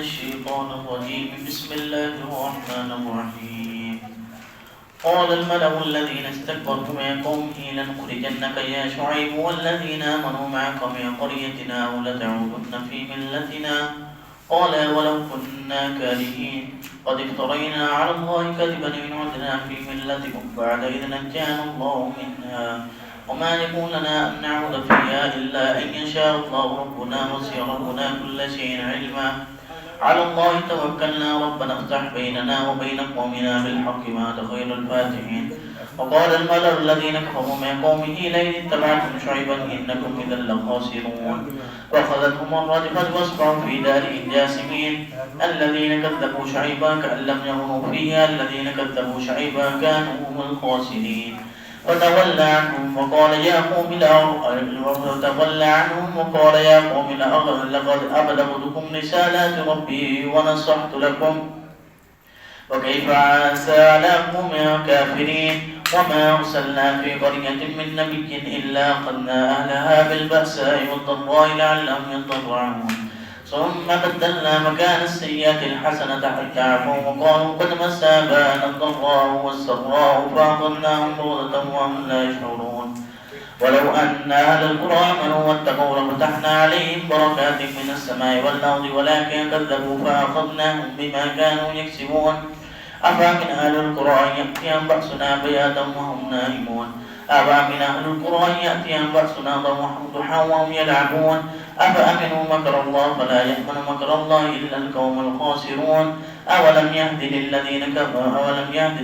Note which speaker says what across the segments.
Speaker 1: الشيطان الرجيم. بسم الله الرحمن الرحيم. قال الملأ الذين استكبروا من قومه لنخرجنك يا شعيب والذين آمنوا معك من قريتنا أو لتعودن في ملتنا. قال ولو كنا كارهين قد افترينا على الله كذبا إن عدنا في ملتكم بعد إذ نجانا الله منها وما يكون لنا أن نعود فيها إلا أن يشاء الله ربنا وسع ربنا كل شيء علما. على الله توكلنا ربنا افتح بيننا وبين قومنا بالحق وأنت خير الفاتحين. وقال الملأ الذين كفروا من قومه لئن اتبعتم شعيبا إنكم إذا لخاسرون. فأخذتهم الرجفة فأصبحوا في دارهم جاثمين. الذين كذبوا شعيبا كأن لم يغنوا فيها الذين كذبوا شعيبا كانوا هم الخاسرين. فتولى عنهم وقال يا قوم لقد أبلغتكم رسالات ربي ونصحت لكم وكيف عسى على قوم كافرين. وما أرسلنا في قرية من نبي إلا أخذنا أهلها بالبأساء والضراء لعلهم يضرعون. ثم بدلنا مكان السيئة الحسنة حتى عفوا وقالوا قد مس آباءنا الضراء والسراء فأخذناهم بغتة وهم لا يشعرون. ولو أن أهل القرى آمنوا واتقوا لفتحنا عليهم بركات من السماء والأرض ولكن كذبوا فأخذناهم بما كانوا يكسبون. أفأمن أهل القرى أن يأتيهم بأسنا بياتا وهم نائمون. أفأمن أهل القرى أن يأتيهم بأسنا ضحى وهم يلعبون. أفأمنوا مكر الله فلا يأمن مكر الله إلا القوم الخاسرون. أولم يهد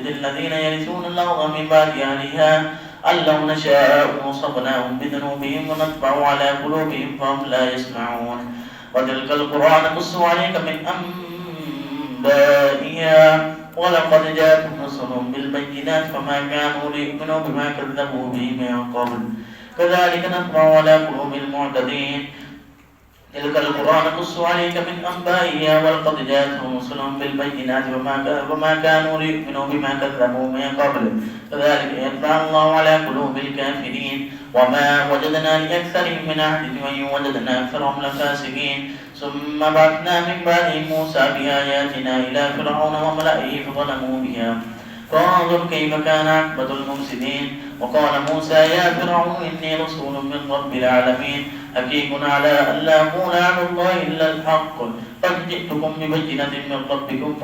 Speaker 1: للذين يرثون الأرض من بعد أهلها أن لو نشاء أصبناهم بذنوبهم ونطبع على قلوبهم فهم لا يسمعون. وتلك القرى نقص عليك من أنبائها ولقد جاءتهم رسلهم بالبينات فما كانوا ليؤمنوا بما كذبوا به من قبل كذلك نطبع على قلوب المعتدين. تلك القرى نقص عليك من أنبائها ولقد جاءتهم رسلهم بالبينات وما كانوا ليؤمنوا بما كذبوا من قبل كذلك يطبع الله على قلوب الكافرين. وما وجدنا لأكثرهم من عهد وإن وجدنا أكثرهم لفاسقين. ثم بعثنا من بعدهم موسى بآياتنا إلى فرعون وملئه فظلموا بها فانظر كيف كان عاقبة المفسدين. وقال موسى يا فرعون إني رسول من رب العالمين حقيق على أن لا أقول على الله إلا الحق قد جئتكم ببينة من ربكم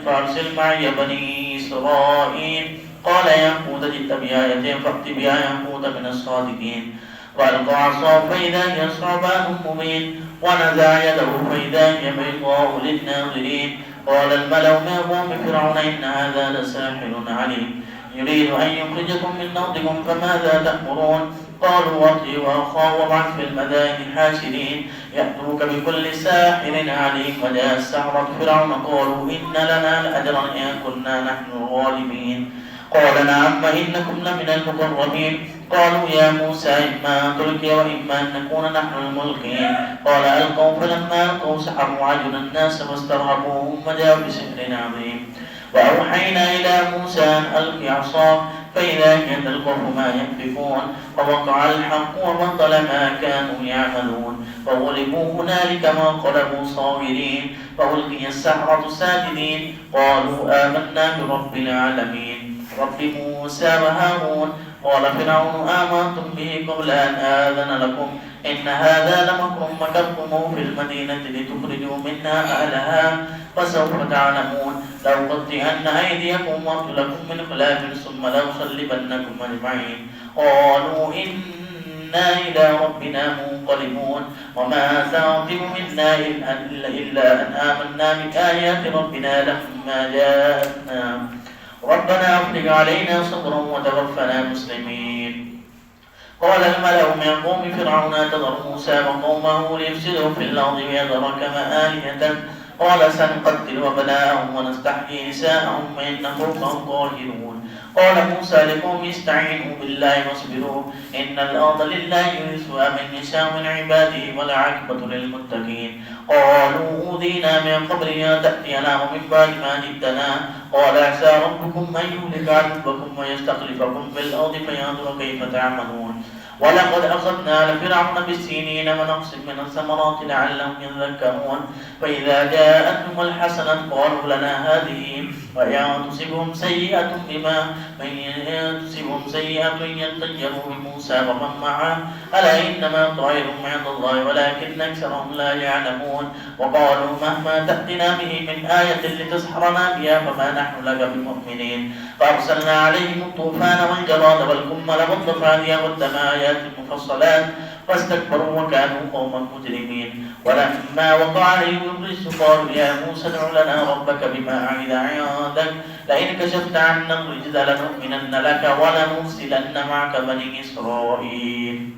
Speaker 1: فأرسل معي بني إسرائيل. قال يا هود جئت بآية فأت بها يا هود من الصادقين. وألقى عصاه فإذا هي ثعبان مبين ونزع يده فإذا هي بيضاء للناظرين. قال الملأ من قوم فرعون إن هذا لساحر عليم يريد أن يخرجكم من أرضكم فماذا تأمرون. قالوا أطع وأخاه وابعث في المدائن حاشرين يأتوك بكل ساحر عليم. وجاء السحرة فرعون قالوا إن لنا لأجرا إن كنا نحن الغالبين. قال نعم إنكم لمن المقربين. قالوا يا موسى إما أن تلقي وإما أن نكون نحن الملقين. قال ألقوا فلما ألقوا سحروا أعين الناس فاسترهبوهم وجاءوا بسحر عظيم. وأوحينا إلى موسى أن ألق عصاك فإذا هي تلقف ما ينفقون فوقع الحق وبطل ما كانوا يعملون. فغلبوا هنالك وانقلبوا صاغرين فألقي السحرة ساجدين قالوا آمنا برب العالمين رب موسى وهارون. قال فرعون آمنتم به قبل أن آذن لكم إن هذا لمكر مكرتموه في المدينة لتخرجوا منها أهلها فسوف تعلمون. لأقطعن أيديكم وأرجلكم من خلاف ثم لأصلبنكم أجمعين. قالوا إنا إلى ربنا منقلبون. وما تعقب منا إلا أن آمنا بآيات ربنا لما جاءتنا ربنا أفرغ علينا صبرا وتوفنا مسلمين. قال الملأ من قوم فرعون أتذر موسى وقومه ليفسدوا في الأرض ويذرك آلهة قال سنقتل أبناءهم ونستحيي نساءهم وإنهم فوقهم قاهرون. قال موسى لقوم استعينوا بالله واصبروا إن الأرض لله يورثها من يشاء من عباده والعاقبة للمتقين. قالوا أوذينا من قبل أن تأتينا ومن بعد ما جئتنا قال عسى ربكم أن يهلك عدوكم ويستخلفكم في الأرض فينظر كيف تعملون. ولقد أخذنا لفرعون بالسنين ونقص من الثمرات لعلهم يذكرون فإذا جاءتهم الحسنة قالوا لنا هذه وإن تصبهم سيئة يطيروا بموسى ومن معه ألا إنما طائرهم عند الله ولكن أكثرهم لا يعلمون وقالوا مهما تأتنا به من آية لتسحرنا بها فما نحن لك بمؤمنين فأرسلنا عليهم الطوفان والجراد والقمل والضفادع والدم آيات مفصلات فاستكبروا وكانوا قوما مجرمين ولما وقع عليهم الرجس قالوا يا موسى ادع لنا ربك بما عهد عندك لئن كشفت عنا الرجز لنؤمنن لك ولنرسلن معك بني إسرائيل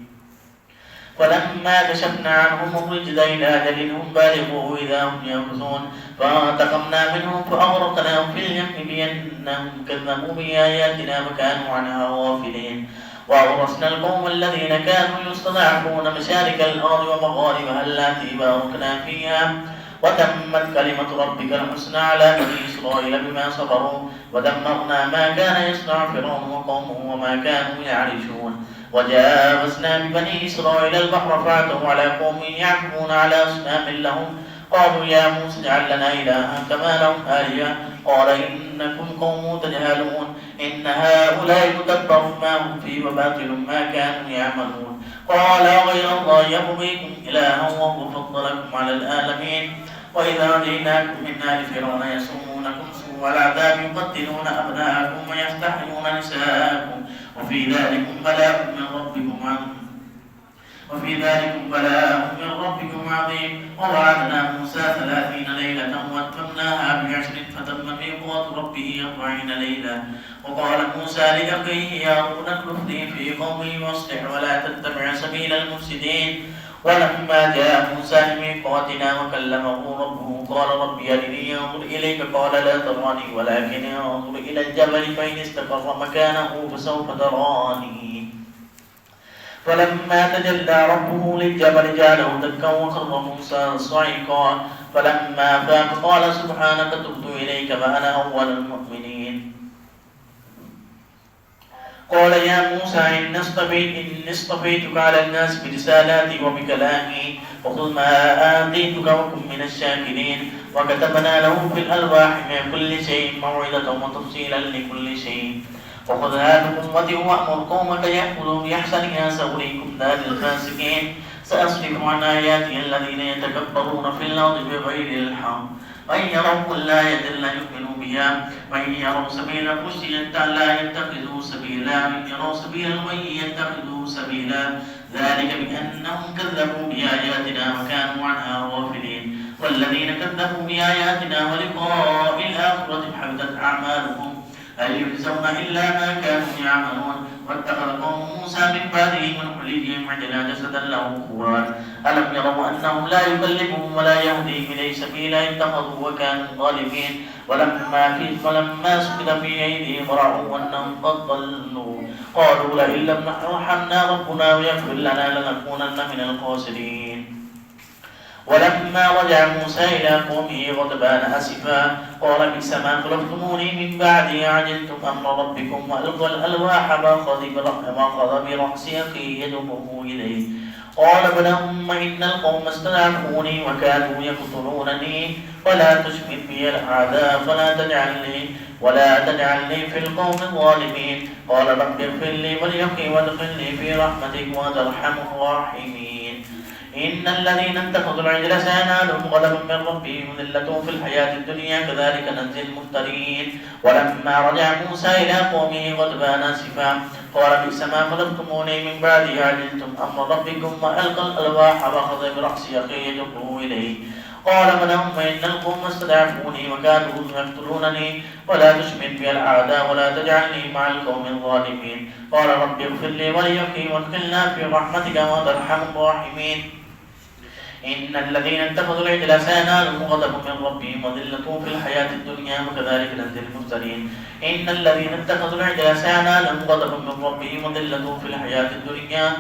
Speaker 1: فلما كشفنا عنهم الرجز إلى أجل هم بالغوه إذا هم ينكثون فانتقمنا منهم فأغرقناهم في اليم بأنهم كذبوا بآياتنا وكانوا عنها غافلين وأورثنا القوم الذين كانوا يستضعفون مشارق الأرض ومغاربها التي باركنا فيها وتمت كلمة ربك الحسنى على بني إسرائيل بما صبروا ودمرنا ما كان يصنع فرعون وقومه وما كانوا يعرشون وجاوزنا ببني إسرائيل البحر فأتوا على قوم يعكفون على أصنام لهم قالوا يا موسى اجعل لنا إلها كما لهم آلهة قال إنكم قوم تجهلون إن هؤلاء متبر ما هم فيه وباطل ما كانوا يعملون قال غير الله يبغيكم إلها وهو فضلكم على العالمين وإذا جئناكم من آل فرعون يسومونكم سوء العذاب يقتلون أبناءكم ويستحيون نساءكم وفي ذلك بلاء من ربكم عظيم ووعدنا موسى 30 ليلة واتممناها ب10 فتم ميقات ربه 40 ليلة وقال موسى لأخيه هارون اخلفني في قومي واصلح ولا تتبع سبيل المفسدين ولما جاء موسى لميقاتنا وكلمه ربه قال رب أرني انظر إليك قال لا تراني ولكن انظر إلى الجبل فإن استقر مكانه فسوف تراني فلما تجلى ربه للجبل جعله دكا وخر موسى صعقا فلما فاق قال سبحانك تبت إليك وأنا أول المؤمنين قال يا موسى إني اصطفيتك على الناس برسالاتي وبكلامي وخذ ما آتيتك وكن من الشاكرين وكتبنا له في الألواح من كل شيء موعظة وتفصيلا لكل شيء وخذها بقوة وأمر قومك يأخذوا بأحسنها سأريكم دار الفاسقين سأصرف عن آياتي الذين يتكبرون في الأرض بغير الحق وإن يروا كل آية لا يؤمنوا بها وإن يروا سبيل الرشد لا يتخذوا سبيلا وإن يروا سبيل الغي يتخذوا سبيلا ذلك بأنهم كذبوا بآياتنا وكانوا عنها غافلين والذين كذبوا بآياتنا ولقاء الآخرة حبطت أعمالهم هل يجزون إلا ما كانوا يعملون واتخذ قوم موسى من بعده من حليهم عجلا جسدا له خوار ألم يروا أنهم لا يكلمهم ولا يهديهم إليه سبيلا اتخذوا وكانوا ظالمين ولما سكت في أيديهم رأوا أنهم قد ضلوا قالوا لئن لم يرحمنا ربنا ويغفر لنا لنكونن من الخاسرين ولما رجع موسى إلى قومه غضبان أسفا قال بئس ما خلفتموني من بعدي عجلتم أمر ربكم وألقى الألواح وأخذ برأس أخيه يدعوه إليه قال ابن أم إن القوم استضعفوني وكادوا يقتلونني ولا تشمت بي الأعداء ولا تجعلني في القوم الظالمين قال رب اغفر لي ولأخي وادخلني في رحمتك وأنت أرحم الراحمين إن الذين اتخذوا العجل سينالهم غضب من ربهم وذلة في الحياة الدنيا كذلك نجزي المفترين ولما رجع موسى إلى قومه غضبان آسفا قال بئس ما خلفتموني من بعدي عجلتم أمر ربكم وألقى الألواح وأخذ برأس أخيه يجره إليه قال ابن أم إن القوم استضعفوني وكادوا يقتلونني ولا تشمت بي الأعداء ولا تجعلني مع القوم الظالمين قال رب اغفر لي ولأخي وادخلنا في رحمتك وأنت أرحم الراحمين إن الذين اتخذوا العجل سينالهم غضب من ربهم وذلة في الحياة الدنيا وكذلك نجزي المفترين إن الذين اتخذوا العجل سينالهم غضب من ربهم وذلة في الحياة الدنيا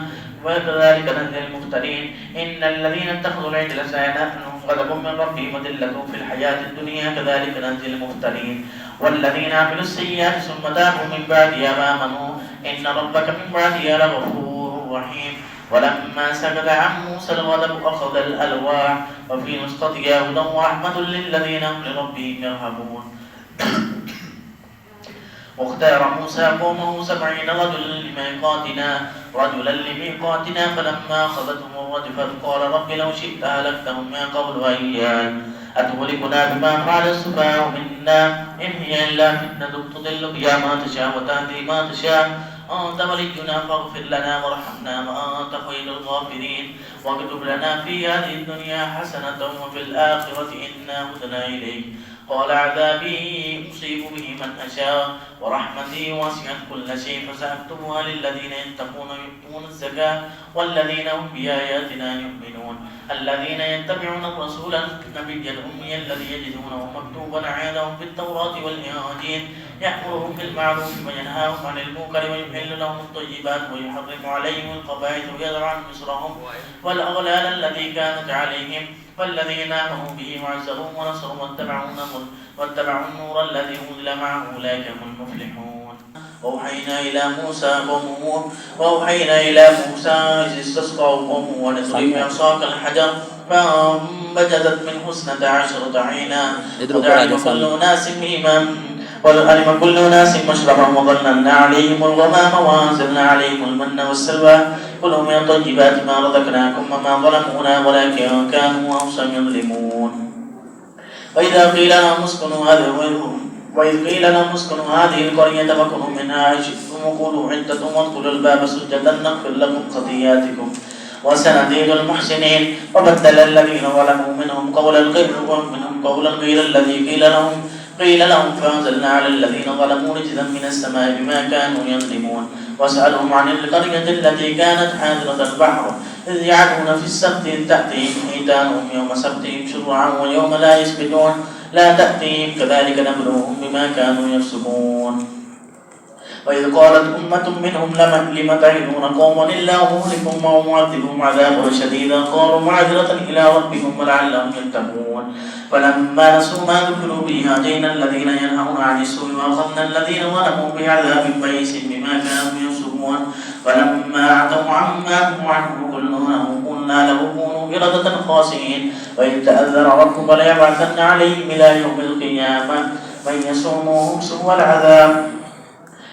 Speaker 1: وكذلك نجزي المفترين إن الذين اتخذوا العجل سينالهم غضب من ربهم وذلة في الحياة الدنيا كذلك نجزي المفترين والذين عملوا السيئات ثم تابوا من بعدها وآمنوا إن ربك من بعدها لغفور رحيم. ولما سكت عن موسى الغضب أخذ الألواح وفي نسختها هدى ورحمة للذين هم لربهم يرهبون. واختار موسى قومه 70 رجلا لميقاتنا فلما أخذتهم الرجفة قال رب لو شئت أهلكتهم من قبل وإياي أتهلكنا بما فعل السفهاء منا إن هي إلا فتنة تضل بها ما تشاء وتهدي ما تشاء أنت ولينا فاغفر لنا وارحمنا وأنت خير الغافرين واكتب لنا في هذه الدنيا حسنة وفي الآخرة إنا هدنا إليك. قال عذابي أصيب به من أشاء ورحمتي وسعت كل شيء فسأكتبها للذين يتقون ويؤتون الزكاة والذين هم بآياتنا يؤمنون. الذين يتبعون الرسول النبي الأمي الذي يجدونه مكتوبا عندهم في التوراة والإنجيل يأمرهم بالمعروف وينهاهم عن المنكر ويحل لهم الطيبات ويحرم عليهم الخبائث ويضع عن مصرهم والأغلال التي كانت عليهم والذين آمنوا به وعزروه ونصروا واتبعوا النور الذي أنزل معه أولئك هم المفلحون. وأوحينا إلى موسى إذ استسقى قومه ونضرب بعصاك الحجر فانبجست منه 12 عينا وعلم كل أناس مشربهم وظللنا عليهم الغمام وأنزلنا عليهم المن والسلوى كلوا من طيبات ما رزقناكم وما ظلمونا ولكن كانوا أنفسهم يظلمون. وإذ قيل لهم اسكنوا هذه القرية فكلوا منها شئتم وقولوا عدة وادخلوا الباب سجدا نغفر لكم خطيئاتكم وسنزيد المحسنين. وبدل الذين ظلموا منهم قولا غير الذي قيل لهم فأنزلنا على الذين ظلموا رجزا من السماء بما كانوا يظلمون. واسألهم عن القرية التي كانت حاضرة البحر إذ يعدون في السبت إذ تأتيهم حيتانهم يوم سبتهم شرعا ويوم لا يسبتون لا تأتيهم كذلك نبلوهم بما كانوا يفسقون. وإذ قالت أمة منهم لم تعظون قوما الله مهلكهم أو معذبهم عذابا شديدا قالوا معذرة إلى ربهم ولعلهم يتقون. فلما نسوا ما ذكروا به أنجينا الذين ينهون عن السوء وأخذنا الذين ظلموا بعذاب بئيس بما كانوا يفسقون. فلما عتوا عما نهوا عنه قلنا له كونوا قردة خاسئين. وإن تأذن ربك ليبعثن عليهم إلى يوم القيامة من يسومهم سوء العذاب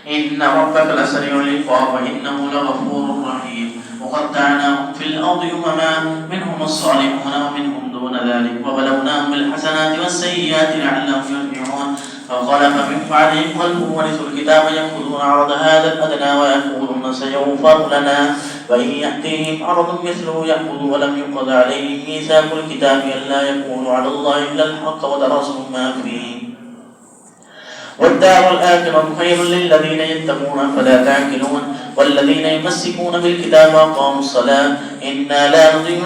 Speaker 1: إن ربك لسريع العقاب وإنه لغفور رحيم. وقطعناهم في الأرض أمما منهم الصالحون ومنهم دون ذلك وبلوناهم بالحسنات والسيئات لعلهم يرجعون. فخلف من بعدهم خلف ورثوا الكتاب يأخذون عرض هذا الأدنى ويقولون سيغفر لنا وإن يأتيهم عرض مثله يأخذوا ولم يؤخذ عليهم ميثاق الكتاب ألا يقولوا على الله إلا الحق ودرسوا ما فيه والدار الآخرة خير للذين يتقون فلا تعقلون. والذين يمسكون بالكتاب وأقاموا الصلاة إنا لا نضيع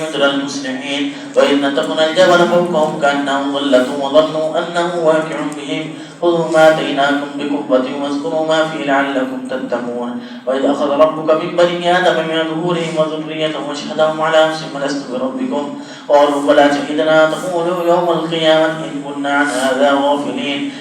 Speaker 1: أجر المصلحين. وإن نتقنا الجبل فوقهم كأنه ظلة وظنوا أنه واقع بهم خذوا ما آتيناكم بقوة واذكروا ما فيه لعلكم تتقون. وإذ أخذ ربك من بني آدم من ظهورهم وذريتهم وأشهدهم على أنفسهم ألست بربكم قالوا بلى شهدنا تقولوا يوم القيامة إن كنا عن هذا غافلين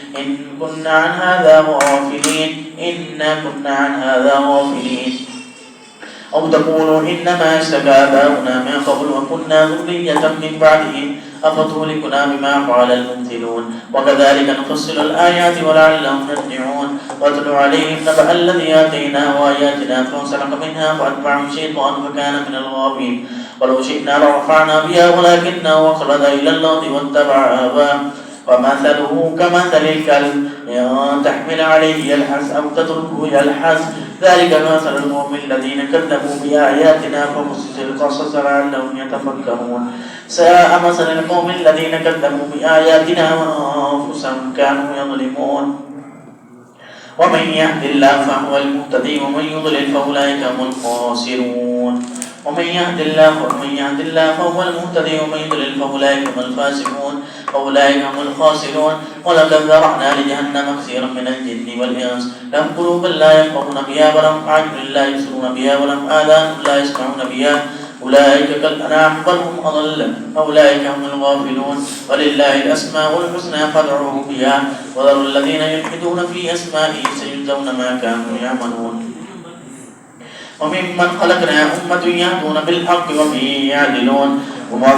Speaker 1: أو تقولوا إنما أشرك آباؤنا من قبل وكنا ذرية من بعدهم أفتهلكنا بما فعل المبطلون. وكذلك نفصل الآيات ولعلهم يرجعون. واتل عليهم نبأ الذي آتيناه آياتنا فانسلخ منها فأتبعه الشيطان فكان من الغاوين. ولو شئنا لرفعنا بها ولكنه أخلد إلى الأرض واتبع هواه ومثله كمثل الكلب إن تحمل عليه يلحس أو تتركه يلحس ذلك مثل القوم الذين كذبوا بآياتنا فقصص القصص لعلهم يتفكرون. ساء مثل القوم الذين كذبوا بآياتنا وأنفسهم كانوا يظلمون. ومن يهد الله فهو المهتدي ومن يضلل فأولئك هم الخاسرون. ومن يهد الله فهو المهتدي ومن يضلل فأولئك هم الفاسقون فأولئك هم الخاسرون. ولقد ذرأنا لجهنم كثيرا من الجن والإنس لهم قلوب لا يفقهون بها ولهم أعين لا يبصرون بها ولهم آذان لا يسمعون بها أولئك كالأنعام بل هم أضل أولئك هم الغافلون. ولله الأسماء الحسنى فادعوه بها وذروا الذين يلحدون في أسمائه سيجزون ما كانوا يعملون. وممن خلقنا أمة يهدون بالحق وبه يعدلون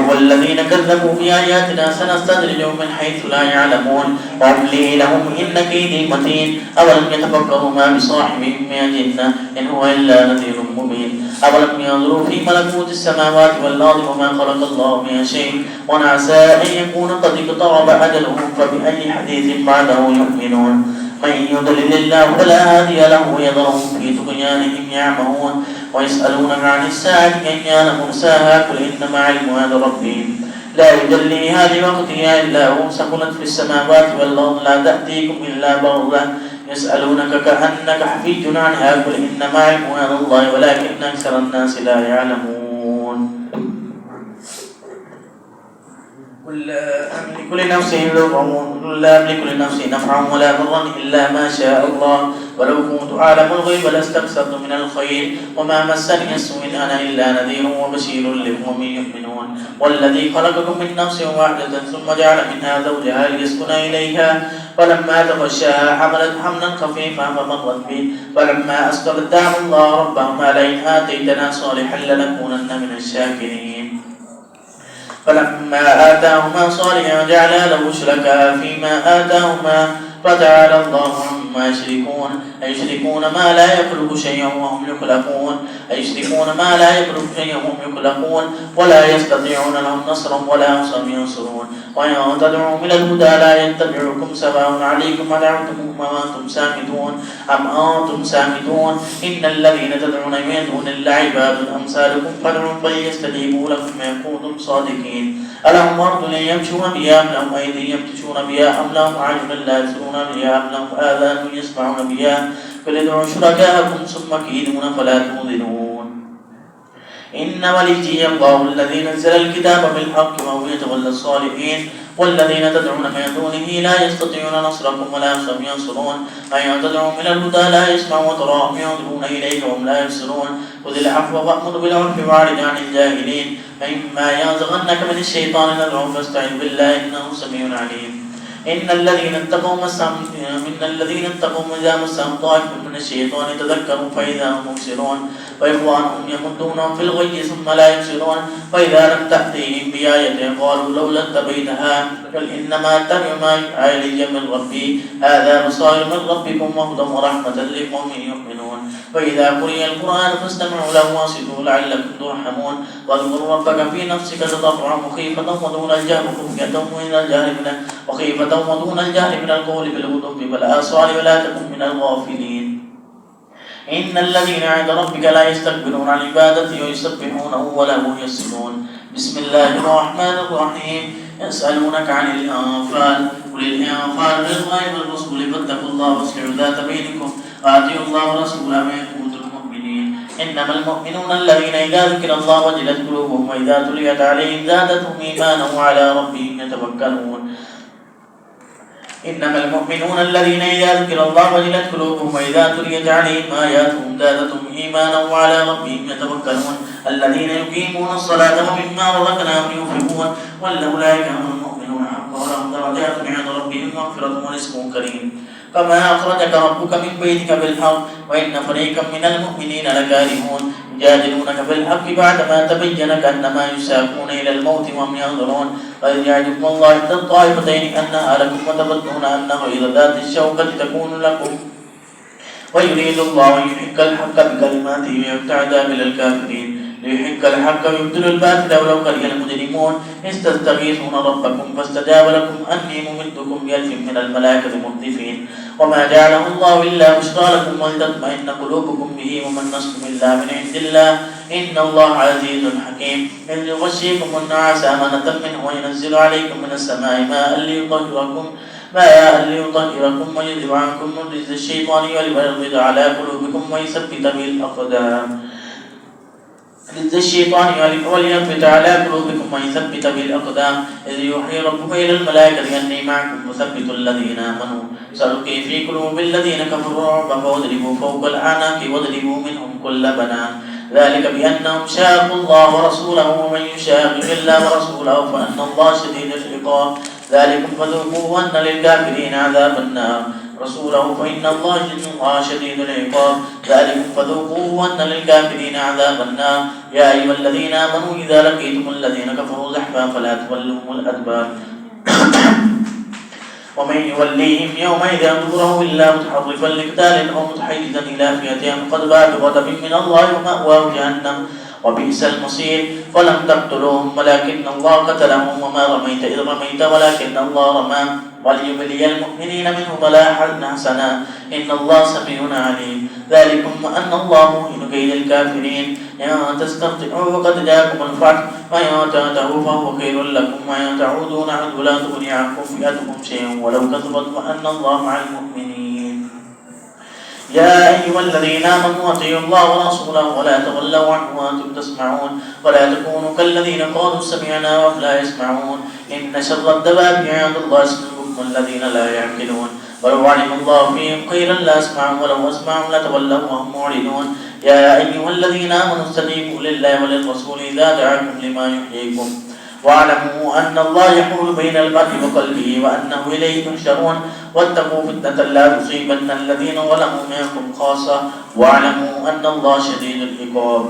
Speaker 1: والذين كذبوا بآياتنا سنستدرجهم من حيث لا يعلمون وأملي لهم إن كيدي متين أولم يتفكروا ما بصاحبهم من جنة إن هو إلا نذير مبين أولم ينظروا في ملكوت السماوات والأرض وما خلق الله من شيء ونعسى أن يكون قد اقترب أجلهم فبأي حديث بعده يؤمنون من يضلل الله فلا هادي له يذرهم في طغيانهم يعمهون ويسألونك عن الساعة أيان مرساها قل إنما علمها عند ربي لا يجليها لوقتها إلا هو ثقلت في السماوات والأرض لا تأتيكم إلا بغتة يسألونك كأنك حفي عنها قل إنما علمها عند الله ولكن أكثر الناس لا يعلمون قل لا أملك لنفسي نفعا ولا ضرا إلا ما شاء الله ولو كنت أعلم الغيب لاستكثرت من الخير وما مسني السوء أنا إلا نذير وبشير لقوم يؤمنون والذي خلقكم من نفس واحدة ثم جعل منها زوجها ليسكن إليها فلما تغشاها حملت حملا خفيفا فمرت به فلما أسقطت دعوا الله ربهما لئن آتيتنا صالحا لنكونن من الشاكرين فلما آتاهما صالحا جعلا له شركاء فيما آتاهما فتعالى الله عما يشركون أيشركون ما لا يخلق شيئا وهم يخلقون أيشركون ما لا يخلق شيئا وهم يخلقون ولا يستطيعون لهم نصرا ولا هم ينصرون وإن تدعوا من الهدى لا يتبعكم سواء عليكم أدعوتموهم وأنتم سامدون أم أنتم سامدون إن الذين تدعون من دون الله عباد أمثالكم فادعوا فليستجيبوا لكم إن كنتم صادقين ألهم أرجل يمشون بها أم لهم أيدي يبطشون بها أم لهم أعين لا يبصرون بها أم لهم آذان يسمعون بها قل ادعوا شركاءكم ثم كيدون فلا تنظرون إن وليي الله الذي نزل الكتاب بالحق وهو يتولى الصالحين والذين تدعون من دونه لا يستطيعون نصركم ولا هم ينصرون أن تدعوا من الهدى لا يسمعوا وتراهم ينظرون إليك وهم لا يبصرون خذ العفو وأمر بالعرف وأعرض عن الجاهلين فإما ينزغنك من الشيطان نزغ فاستعذ بالله إنه سميع عليم إن الذين اتقوا إذا مسهم طائف من الشيطان تذكروا فإذا هم مبصرون وإخوانهم يمدونهم في الغي ثم لا يبصرون وإذا لم تأتيهم بآية قالوا لولا اتبعتها قل إنما أتبع ما يوحى إلي من ربي هذا بصائر من ربكم وهدى ورحمة لقوم يؤمنون وإذا قرئ القرآن فاستمعوا له وانصتوا لعلكم ترحمون واذكر ربك في نفسك تضرعا وخيفة ودون الجهر ودون الجهر من القول بالغدو والآصال ولا تكن من الغافلين إن الذين عند ربك لا يستكبرون عن عبادته ويسبحونه وله يسجدون بسم الله الرحمن الرحيم يسألونك عن الأنفال قل الأنفال لله والرسول فاتقوا الله واصلحوا ذات بينكم وأطيعوا الله ورسوله إن كنتم مؤمنين إنما المؤمنون الذين إذا ذكر الله وجلت قلوبهم وإذا تليت عليهم زادتهم إيمانا وعلى ربهم يتوكلون إنما المؤمنون الذين إذا ذكر الله وجلت قلوبهم وإذا تليت عليهم آياتهم زادتهم إيمانا وعلى ربهم يتوكلون الذين يقيمون الصلاة ومما رزقناهم ينفقون والأولئك هم المؤمنون حقا ولهم درجات عند ربهم مغفرة ورزق كريم كما أخرجك ربك من بيتك بالحق وإن فريقا من المؤمنين لكارهون يجادلونك بالحق بعدما تبين كأنما يساقون إلى الموت وهم ينظرون قد يعجبكم الله إحدى الطائفتين أنها لكم وتظنون أن غير ذات الشوكة تكون لكم ويريد الله أن يحق الحق بكلماته ويقطع دابر الكافرين ليحق الحق ويبطل الباطل ولو كره المجرمون استغيثون ربكم فاستجاب لكم أني ممدكم بألف من الملائكة مردفين وما جعله الله إلا بشرى لكم ولتطمئن قلوبكم به وما النصر إلا من عند الله إن الله عزيز حكيم إذ يغشيكم النعاس أمانة منه وينزل عليكم من السماء ماء ليطهركم ويذهب عنكم رجز الشيطان وليربط على قلوبكم ويثبت به الأقدام الشيطان وليثبت على قلوبكم ويثبت به الأقدام إذ يوحي ربك إلى الملائكة أني معكم مثبت الذين آمنوا سألقي في قلوب الذين كفروا الرعب فاضربوا فوق الأعناق واضربوا منهم كل بنان ذلك بأنهم شاقوا الله ورسوله ومن يشاقق الله ورسوله فإن الله شديد العقاب ذلكم فذوقوه وأن للكافرين عذاب النار رسوله فإن الله شديد العقاب ذلكم فذوقوه وأن للكافرين عذاب النار يا أيها الذين آمنوا إذا لقيتم الذين كفروا زحفا فلا تولوهم الأدبار ومن يوليهم يومئذ دبره إلا متحرفا لقتال أو متحيزا إلى فئة فقد باع بغضب من الله ومأواه جهنم وبئس المصير فلم تقتلوهم ولكن الله قتلهم وما رميت إذ رميت ولكن الله رمى وليبلي المؤمنين منه بلاء حسنا إن الله سميع عليم ذلكم وأن الله مهين كيد الكافرين إن تستفتحوا فقد جاءكم الفتح وإن تنتهوا فهو خير لكم وإن تعودوا نعد لا تغني عنكم فئتكم شيئا ولو كسبت وأن الله مع المؤمنين يا أيها الذين آمنوا أطيعوا الله ورسوله ولا تولوا عنه وأنتم تسمعون ولا تكونوا كالذين قالوا سمعنا وهم لا يسمعون إن شر الدواب عند الله البكم الذين لا يعقلون ولو علم الله فيهم خيرا لأسمعهم ولو أسمعهم لتولوا وهم معرضون يا أيها الذين آمنوا استجيبوا لله وللرسول إذا دعاكم لما يحييكم واعلموا أن الله يحول بين المرء وقلبه وأنه إليه تحشرون واتقوا فتنة لا تصيبن الذين ظلموا منكم خاصة واعلموا أن الله شديد العقاب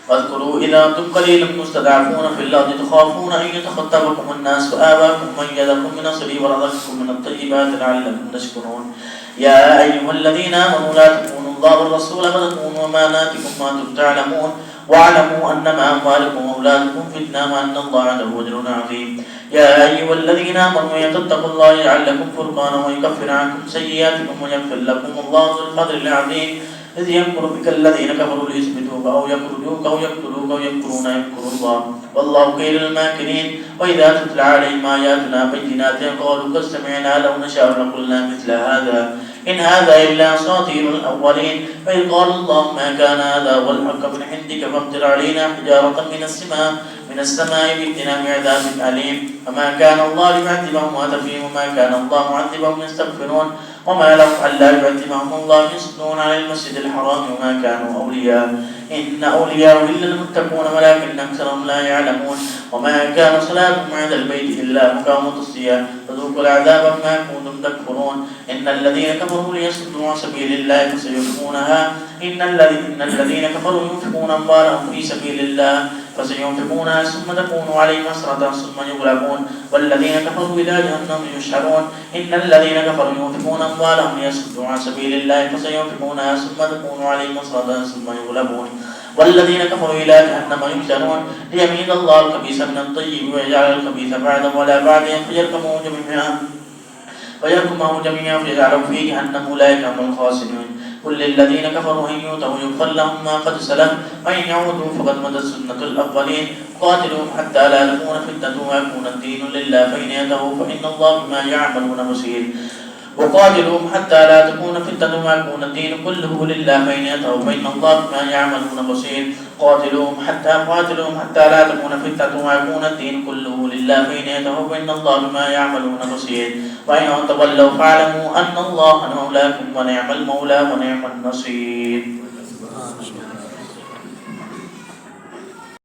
Speaker 1: واذكروا إذا أنتم قليل مستضعفون في الأرض تخافون أن يتخطفكم الناس فآواكم وأيدكم بنصره ورزقكم من الطيبات لعلكم تشكرون يا أيها الذين آمنوا لا تخونوا الله والرسول وتخونوا أماناتكم وأنتم تعلمون واعلموا أنما أموالكم وأولادكم فتنة وأن الله عنده أجر عظيم يا أيها الذين آمنوا إن تتقوا الله يجعل لكم فرقانا ويكفر عنكم سيئاتكم ويغفر لكم الله ذو الفضل العظيم إذ يمكر بك الذين كفروا ليثبتوك أو يقتلوك أو يقتلوك ويمكرون يمكر الله والله خير الماكرين وإذا تتلى عليهم آياتنا بينات قالوا قد سمعنا لو نشاء لقلنا مثل هذا إن هذا إلا أساطير الأولين فإذ قال اللهم ما كان هذا والحق من عندك فامطر علينا حجارة من السماء بإذنا بعذاب أليم وما كان الله ليعذبهم وأنت فيهم وما كان الله معذبهم يستغفرون وما لهم ألا يعذبهم الله يصدون عن المسجد الحرام وما كانوا أولياء إن أولياء إلا المتقون ولكن أكثرهم لا يعلمون وما كان صلاتهم عند البيت إلا مقام الصيام فذوقوا العذاب بما كنتم تكفرون إن الذين كفروا ليصدوا عن سبيل الله فسينفقونها إن الذين كفروا ينفقون أموالهم في سبيل الله فسينفقونها ثم تكون عليهم حسرة ثم يغلبون والذين كفروا إلى جهنم يحشرون إن الذين كفروا ينفقون أموالهم ليصدوا عن سبيل الله فسينفقونها ثم تكون عليهم حسرة ثم يغلبون والذين كفروا إلى جهنم يحشرون ليميز الله الخبيث من الطيب ويجعل الخبيث بعدا ولا بعد فيركمه جميعا فيجعله في جهنم أولئك هم الخاسرون قل للذين كفروا إن يؤتوا يغفر لهم ما قد سلف وإن يعودوا فقد مضت سنة الأولين قاتلوهم حتى لا تكون فتنة ويكون الدين لله فإن ينتهوا فإن الله بما يعملون بصير وقاتلوهم حتى لا تكون فتنة ويكون الدين كله لله فإن ينتهوا فإن الله بما يعملون بصير قاتلوهم حتى لا تكون فتنة ويكون الدين كله لله فإن ينتهوا فإن الله بما يعملون بصير وإن تولوا فاعلموا أن الله مولاكم ونعم المولى ونعم النصير.